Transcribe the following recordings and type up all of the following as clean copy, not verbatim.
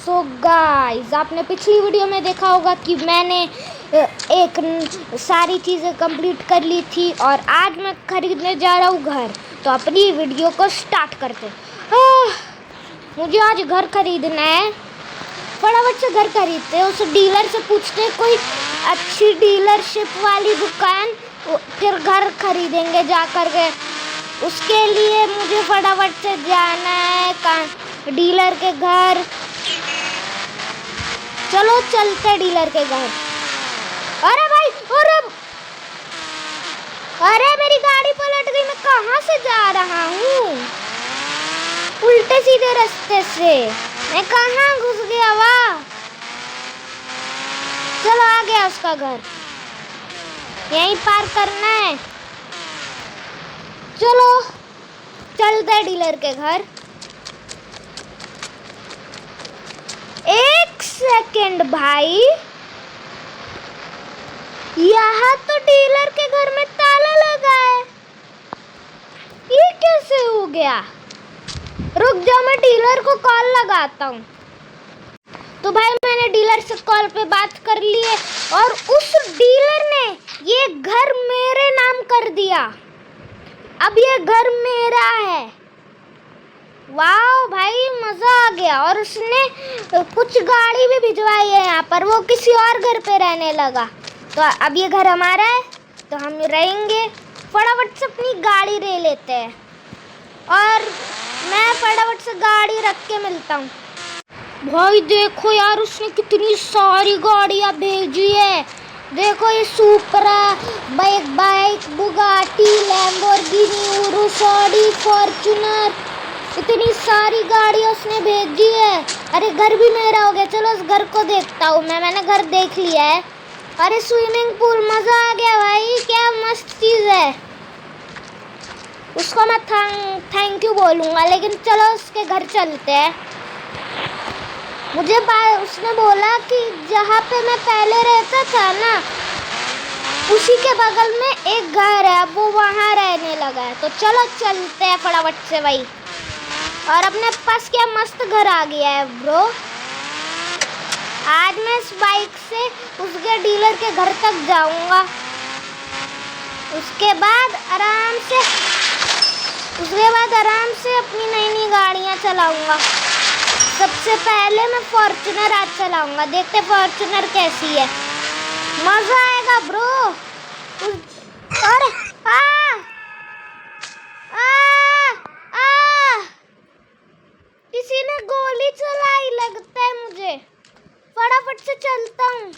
So guys, आपने पिछली video में देखा होगा कि मैंने एक सारी चीज़ें कंप्लीट कर ली थी और आज मैं खरीदने जा रहा हूँ घर। तो अपनी वीडियो को स्टार्ट करते हैं। मुझे आज घर खरीदना है, फटाफट से घर खरीदते हैं। उस डीलर से पूछते हैं कोई अच्छी डीलरशिप वाली दुकान, फिर घर खरीदेंगे जा कर के। उसके लिए मुझे फटाफट से जाना है डीलर के घर। चलो चलते डीलर के घर। अरे भाई, अरे मेरी गाड़ी पलट गई। मैं कहाँ से जा रहा हूँ? उल्टे सीधे रास्ते से मैं कहाँ घुस गया? वाह, चलो आ गया उसका घर। यहीं पार करना है। चलो चलते डीलर के घर। एक सेकंड भाई, यहाँ तो डीलर के घर में ताला लगा है। ये कैसे हो गया? रुक जाओ, मैं डीलर को कॉल लगाता हूँ। तो भाई मैंने डीलर से कॉल पे बात कर ली है और उस डीलर ने ये घर मेरे नाम कर दिया। अब ये घर मेरा है। वाह भाई, मजा आ गया। और उसने कुछ गाड़ी भी भिजवाई है यहाँ पर, वो किसी और घर पे रहने लगा। तो अब ये घर हमारा है, तो हम रहेंगे। फटाफट से अपनी गाड़ी ले लेते हैं और मैं फटाफट से गाड़ी रख के मिलता हूँ। भाई देखो यार, उसने कितनी सारी गाड़ियाँ भेजी है। देखो ये Supra, bike, Bugatti, Lamborghini, Urus, Audi, Fortuner, इतनी सारी गाड़ियाँ उसने भेजी है। अरे घर भी मेरा हो गया। चलो उस घर को देखता हूँ। मैंने घर देख लिया है। अरे स्विमिंग पूल, मज़ा आ गया भाई, क्या मस्त चीज़ है। उसको मैं थैंक यू बोलूँगा, लेकिन चलो उसके घर चलते हैं। मुझे उसने बोला कि जहाँ पे मैं पहले रहता था ना, उसी के बगल में एक घर है, वो वहाँ रहने लगा है। तो चलो चलते हैं फटाफट से भाई। और अपने पास क्या मस्त घर आ गया है ब्रो। आज मैं इस बाइक से उसके डीलर के घर तक जाऊंगा। उसके बाद आराम से अपनी नई गाड़ियाँ चलाऊंगा। सबसे पहले मैं फॉर्च्यूनर आज चलाऊंगा। देखते फॉर्च्यूनर कैसी है। मजा आएगा ब्रो। अरे किसी ने गोली चलाई लगता है मुझे। फटाफट से चलता हूँ।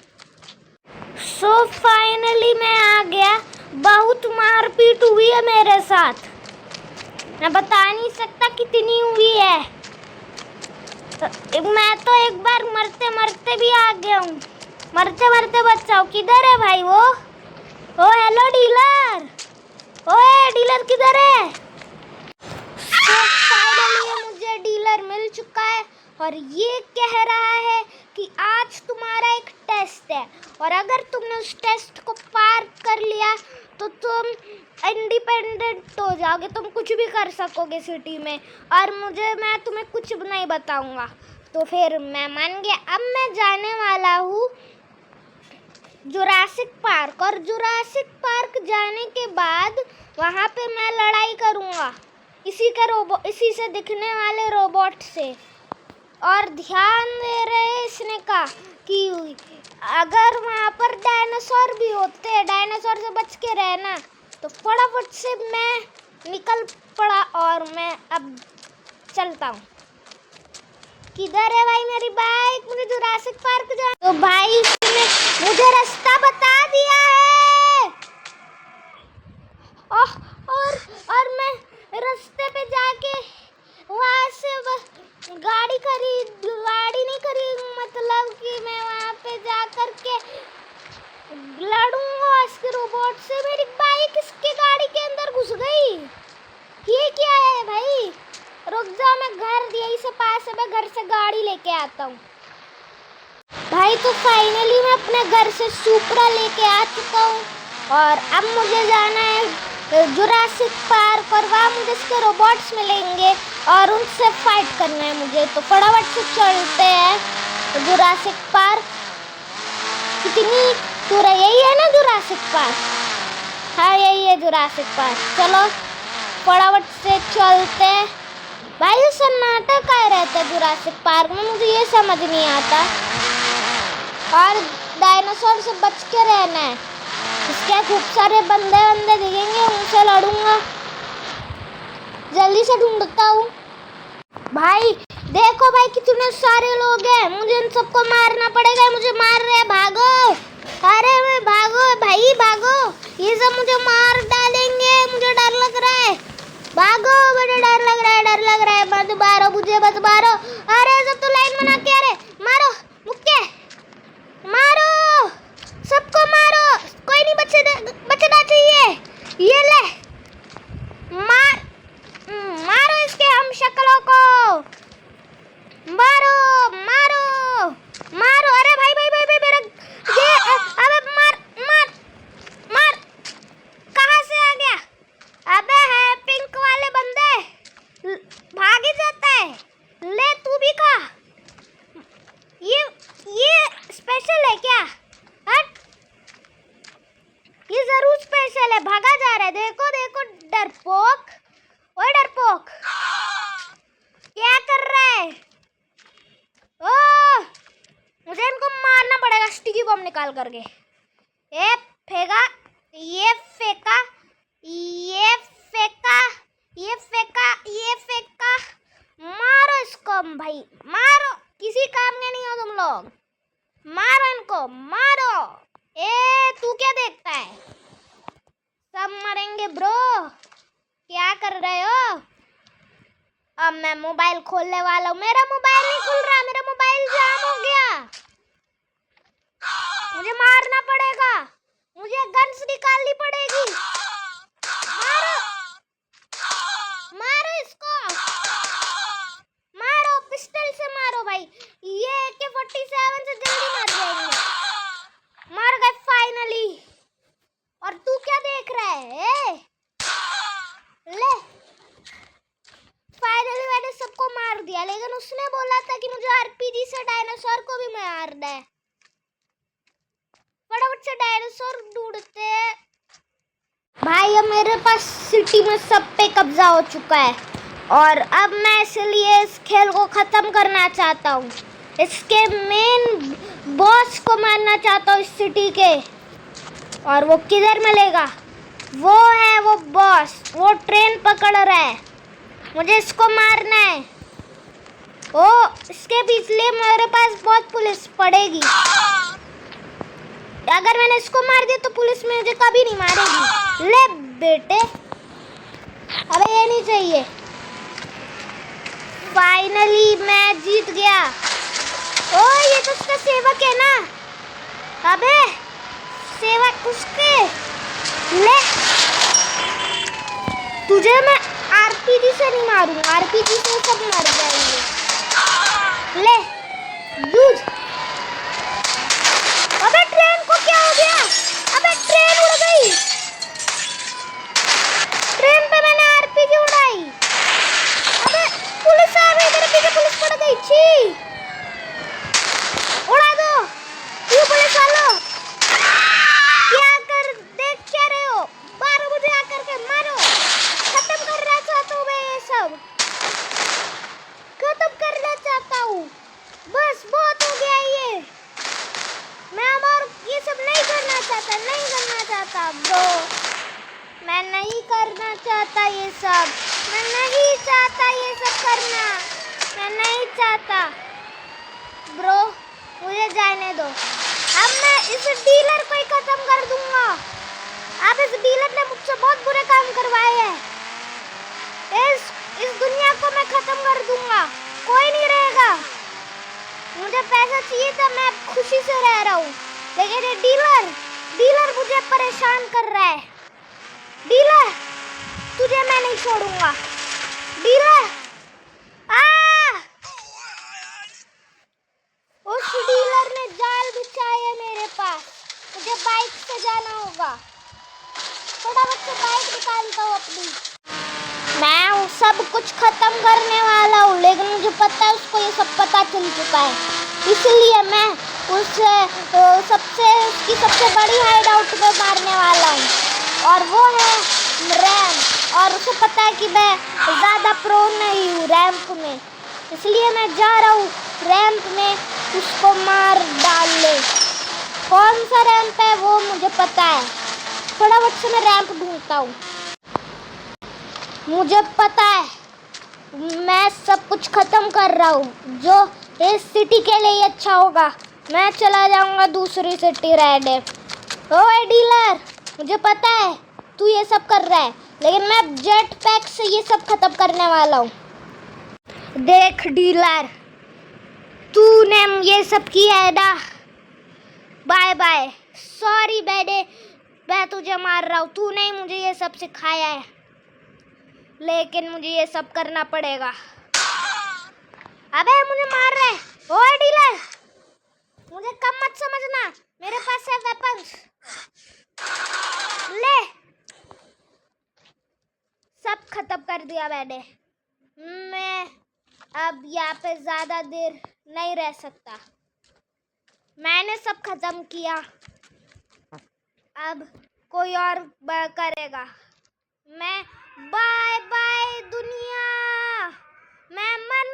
सो फाइनली मैं आ गया। बहुत मारपीट हुई है मेरे साथ, मैं बता नहीं सकता कितनी हुई है। तो मैं तो एक बार मरते मरते भी आ गया हूँ। मरते बचाओ। किधर है भाई वो? ओ हेलो डीलर। ओए डीलर किधर है? मुझे डीलर मिल चुका है और ये कह रहा है कि आज तुम्हारा एक टेस्ट है और अगर तुमने उस टेस्ट को पार कर लिया तो तुम इंडिपेंडेंट हो जाओगे। तुम कुछ भी कर सकोगे सिटी में, और मैं तुम्हें कुछ नहीं बताऊंगा। तो फिर मैं मान गया। अब मैं जाने वाला हूँ जुरासिक पार्क, और जुरासिक पार्क जाने के बाद वहाँ पे मैं लड़ाई करूँगा इसी से दिखने वाले रोबोट से। और ध्यान दे रहे इसने कहा कि अगर वहाँ पर डायनासोर भी होते हैं, डायनासोर से बच के रहना। तो फटाफट से मैं निकल पड़ा और मैं अब चलता हूँ। किधर है भाई मेरी बाइक? मुझे जुरासिक पार्क जाना। तो भाई इसने मुझे रास्ता बता दिया है। और मैं रास्ते पे जाके वहाँ से गाड़ी नहीं खरीद, मतलब कि मैं वहाँ पे जा कर के लड़ूंगा इसके रोबोट से। मेरी बाइक इसके गाड़ी के अंदर घुस गई। ये क्या है भाई? रुक जाओ, मैं घर यहीं से पास है, मैं घर से गाड़ी लेके आता हूँ भाई। तो फाइनली मैं अपने घर से सुपरा लेके आ चुका हूँ और अब मुझे जाना है जुरासिक पार्क, और वहाँ मुझे इसके रोबोट्स मिलेंगे और उनसे फाइट करना है मुझे। तो फटाफट से चलते हैं। जुरासिक पार्क कितनी दूर है? यही है ना जुरासिक पार्क? हाँ यही है जुरासिक पार्क। चलो फटाफट से चलते। भाई ये सन्नाटा का रहता है जुरासिक पार्क में, मुझे ये समझ नहीं आता। और डायनासोर से बच के रहना है। इसके खूब सारे बंदे दिखेंगे, उनसे लड़ूंगा। जल्दी से ढूंढता हूँ। भाई देखो भाई कितने सारे लोग हैं, मुझे इन सबको मारना पड़ेगा। मुझे मार रहे हैं, भागो। अरे मैं भागो भाई भागो, ये सब मुझे मार डालेंगे। मुझे डर लग रहा है, भागो। मुझे डर लग रहा है, डर लग रहा है। मत मारो मुझे, मत मारो। अरे सब तो लाइन बना के, अरे मारो मुक्के, मारो सबको मारो। कोई नहीं बचना चाहिए। ये ले मारो इसके हम शक्लों को, मारो मारो मारो। अरे भाई भाई भाई, भाई मेरा ये अबे मार मार मार। कहाँ से आ गया? अबे है पिंक वाले बंदे, भाग ही जाता है। ले तू भी खा। ये स्पेशल है क्या? हट, ये जरूर स्पेशल है। भागा जा रहा है, देखो देखो डरपोक। ओए डरपोक क्या कर रहा है? ओह मुझे इनको मारना पड़ेगा स्टिकी बम निकाल करके। ये फेंका, ये फेंका, ये फेंका, ये फेंका, ये फेंका। मारो इसको भाई, मारो। किसी काम के नहीं हो तुम लोग, मारो इनको, मारो। ए तू क्या देखता है? सब मरेंगे ब्रो। क्या कर रहे हो? अब मैं मोबाइल खोलने वाला हूँ। मेरा मोबाइल नहीं खुल रहा, मेरा मोबाइल जाम हो गया। मुझे मारना पड़ेगा, मुझे गन्स निकालनी पड़ेगी। मारो मारो इसको, मारो पिस्टल से मारो भाई। ये AK-47 से जल्दी मार जाएंगे। मार गए फाइनली। और तू क्या देख रहा है? ले फाइनली मैंने सबको मार दिया, लेकिन उसने बोला था कि मुझे RPG से डायनासोर को भी मारना है। फटाफट से डायनासोर ढूंढते हैं। भाई अब मेरे पास सिटी में सब पे कब्जा हो चुका है, और अब मैं इसलिए इस खेल को खत्म करना चाहता हूँ। इसके मेन बॉस को मारना चाहता हूँ इस सिटी के। और वो किधर मिलेगा? वो है वो बॉस, वो ट्रेन पकड़ रहा है। मुझे इसको मारना है। ओ इसके पिछले मेरे पास बहुत पुलिस पड़ेगी। अगर मैंने इसको मार दिया तो पुलिस मुझे कभी नहीं मारेगी। ले बेटे, अबे ये नहीं चाहिए। फाइनली मैं जीत गया। ओ ये तो उसका सेवक है ना? अबे सेवक उसके, ले तुझे मैं RPG से नहीं मारूंगा, RPG से सब मर जाएंगे। ले यूज। अबे ट्रेन को क्या हो गया? अबे ट्रेन उड़ गई। ट्रेन पे मैंने RPG उड़ाई। अबे पुलिस आ गई, मेरे पीछे पुलिस पड़ गई। छी, उड़ा दो ये पुलिस वालों। क्या कर देख क्या रहे हो? मारो मुझे आकर के, मारो। खत्म करना चाहता हूँ मैं, ये सब खत्म करना चाहता हूँ। बस बहुत हो गया ये। मैं और ये सब नहीं करना चाहता, नहीं करना चाहता ब्रो। मैं नहीं करना चाहता ये सब, मैं नहीं चाहता ये सब करना, मैं नहीं चाहता ब्रो। मुझे जाने दो। अब मैं इस डीलर को ही खत्म कर दूंगा। अब इस डीलर ने मुझसे बहुत बुरे काम करवाए हैं। इस दुनिया को मैं खत्म कर दूंगा, कोई नहीं रहेगा। मुझे पैसा चाहिए था, मैं खुशी से रह रहा हूँ, लेकिन ये डीलर मुझे परेशान कर रहा है। डीलर तुझे मैं नहीं छोड़ूंगा। डीलर उस डीलर ने जाल बिछाया है मेरे पास। मुझे बाइक से जाना होगा। फटाफट से बाइक निकालता हूँ अपनी। मैं सब कुछ खत्म करने वाला हूँ, लेकिन मुझे पता है उसको ये सब पता चल चुका है। इसलिए मैं उसकी सबसे बड़ी हाइड आउट पे मारने वाला हूँ, और वो है रैम। और उसे पता है कि मैं ज़्यादा प्रो नहीं हूँ रैंप में, इसलिए मैं जा रहा हूँ रैंप में उसको मार डालने। कौन सा रैंप है वो मुझे पता है, फटाफट से मैं रैंप ढूंढता हूँ। मुझे पता है, मैं सब कुछ ख़त्म कर रहा हूँ जो इस सिटी के लिए अच्छा होगा। मैं चला जाऊँगा दूसरी सिटी रेडिट। ओए डीलर, मुझे पता है तू ये सब कर रहा है, लेकिन मैं जेट पैक से ये सब ख़त्म करने वाला हूँ। देख डीलर, तूने ये सब किया है ना, बाय बाय। सॉरी बेटे, मैं तुझे मार रहा हूँ, तूने ही मुझे ये सब सिखाया है, लेकिन मुझे ये सब करना पड़ेगा। अबे मुझे मार रहा है। ओए डीलर, मुझे कम मत समझना, मेरे पास है वेपन्स। ले, सब खत्म कर दिया मैंने। मैं अब यहाँ पे ज़्यादा देर नहीं रह सकता, मैंने सब खत्म किया, अब कोई और करेगा। मैं बाय बाय दुनिया, मैं मर